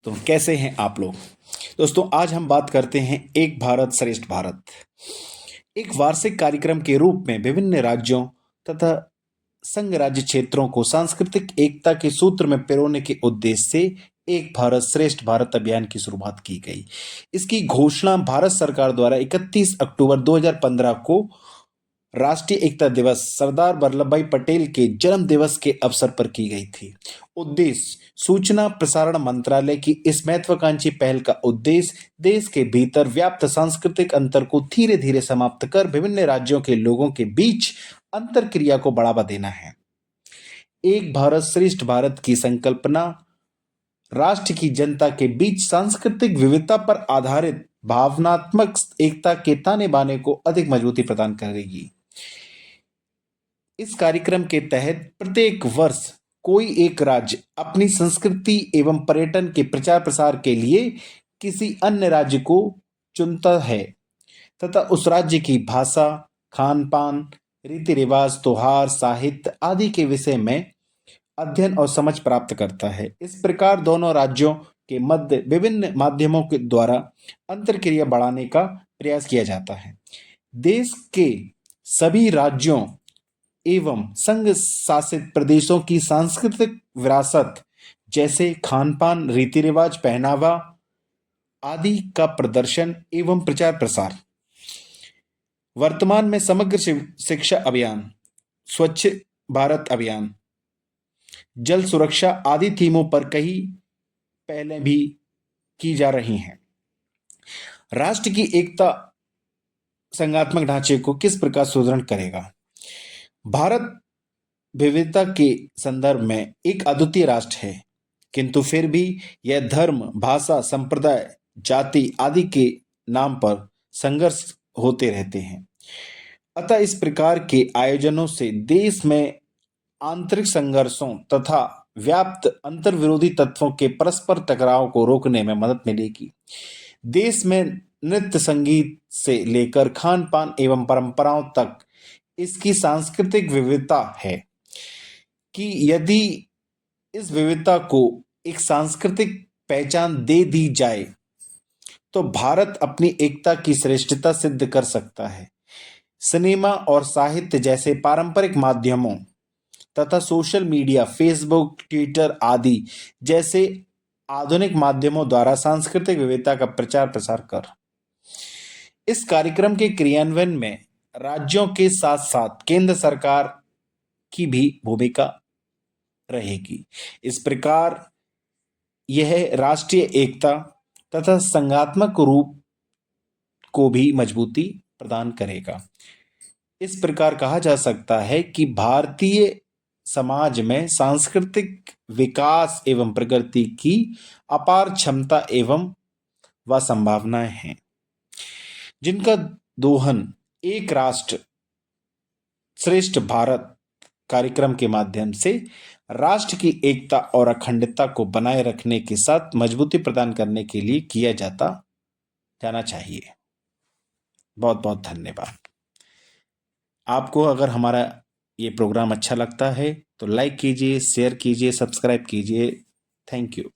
तो कैसे हैं आप लोग। दोस्तों, आज हम बात करते हैं एक भारत श्रेष्ठ भारत। एक वार्षिक कार्यक्रम के रूप में विभिन्न राज्यों तथा संघ राज्य क्षेत्रों को सांस्कृतिक एकता के सूत्र में पिरोने के उद्देश्य से एक भारत श्रेष्ठ भारत अभियान की शुरुआत की गई। इसकी घोषणा भारत सरकार द्वारा 31 अक्टूबर 2015 को राष्ट्रीय एकता दिवस सरदार वल्लभ भाई पटेल के जन्म दिवस के अवसर पर की गई थी। उद्देश्य: सूचना प्रसारण मंत्रालय की इस महत्वाकांक्षी पहल का उद्देश्य देश के भीतर व्याप्त सांस्कृतिक अंतर को धीरे धीरे समाप्त कर विभिन्न राज्यों के लोगों के बीच अंतर क्रिया को बढ़ावा देना है। एक भारत श्रेष्ठ भारत की संकल्पना राष्ट्र की जनता के बीच सांस्कृतिक विविधता पर आधारित भावनात्मक एकता के ताने बाने को अधिक मजबूती प्रदान करेगी। इस कार्यक्रम के तहत प्रत्येक वर्ष कोई एक राज्य अपनी संस्कृति एवं पर्यटन के प्रचार प्रसार के लिए किसी अन्य राज्य को चुनता है तथा उस राज्य की भाषा, खान पान, रीति रिवाज, त्योहार, साहित्य आदि के विषय में अध्ययन और समझ प्राप्त करता है। इस प्रकार दोनों राज्यों के मध्य विभिन्न माध्यमों के द्वारा अंतरक्रिया बढ़ाने का प्रयास किया जाता है। देश के सभी राज्यों एवं संघ शासित प्रदेशों की सांस्कृतिक विरासत जैसे खान पान, रीति रिवाज, पहनावा आदि का प्रदर्शन एवं प्रचार प्रसार। वर्तमान में समग्र शिक्षा अभियान, स्वच्छ भारत अभियान, जल सुरक्षा आदि थीमों पर कई पहलें भी की जा रही हैं। राष्ट्र की एकता संघात्मक ढांचे को किस प्रकार सुदृढ़ करेगा? भारत विविधता के संदर्भ में एक अद्वितीय राष्ट्र है, किंतु फिर भी यह धर्म, भाषा, संप्रदाय, जाति आदि के नाम पर संघर्ष होते रहते हैं। अतः इस प्रकार के आयोजनों से देश में आंतरिक संघर्षों तथा व्याप्त अंतर्विरोधी तत्वों के परस्पर टकराव को रोकने में मदद मिलेगी। देश में नृत्य संगीत से लेकर खान पान एवं परंपराओं तक इसकी सांस्कृतिक विविधता है कि यदि इस विविधता को एक सांस्कृतिक पहचान दे दी जाए तो भारत अपनी एकता की श्रेष्ठता सिद्ध कर सकता है। सिनेमा और साहित्य जैसे पारंपरिक माध्यमों तथा सोशल मीडिया, फेसबुक, ट्विटर आदि जैसे आधुनिक माध्यमों द्वारा सांस्कृतिक विविधता का प्रचार प्रसार कर इस कार्यक्रम के क्रियान्वयन में राज्यों के साथ साथ केंद्र सरकार की भी भूमिका रहेगी। इस प्रकार यह राष्ट्रीय एकता तथा संघात्मक रूप को भी मजबूती प्रदान करेगा। इस प्रकार कहा जा सकता है कि भारतीय समाज में सांस्कृतिक विकास एवं प्रगति की अपार क्षमता एवं व संभावनाएं हैं, जिनका दोहन एक राष्ट्र श्रेष्ठ भारत कार्यक्रम के माध्यम से राष्ट्र की एकता और अखंडता को बनाए रखने के साथ मजबूती प्रदान करने के लिए किया जाना चाहिए। बहुत बहुत धन्यवाद। आपको अगर हमारा ये प्रोग्राम अच्छा लगता है तो लाइक कीजिए, शेयर कीजिए, सब्सक्राइब कीजिए। Thank you.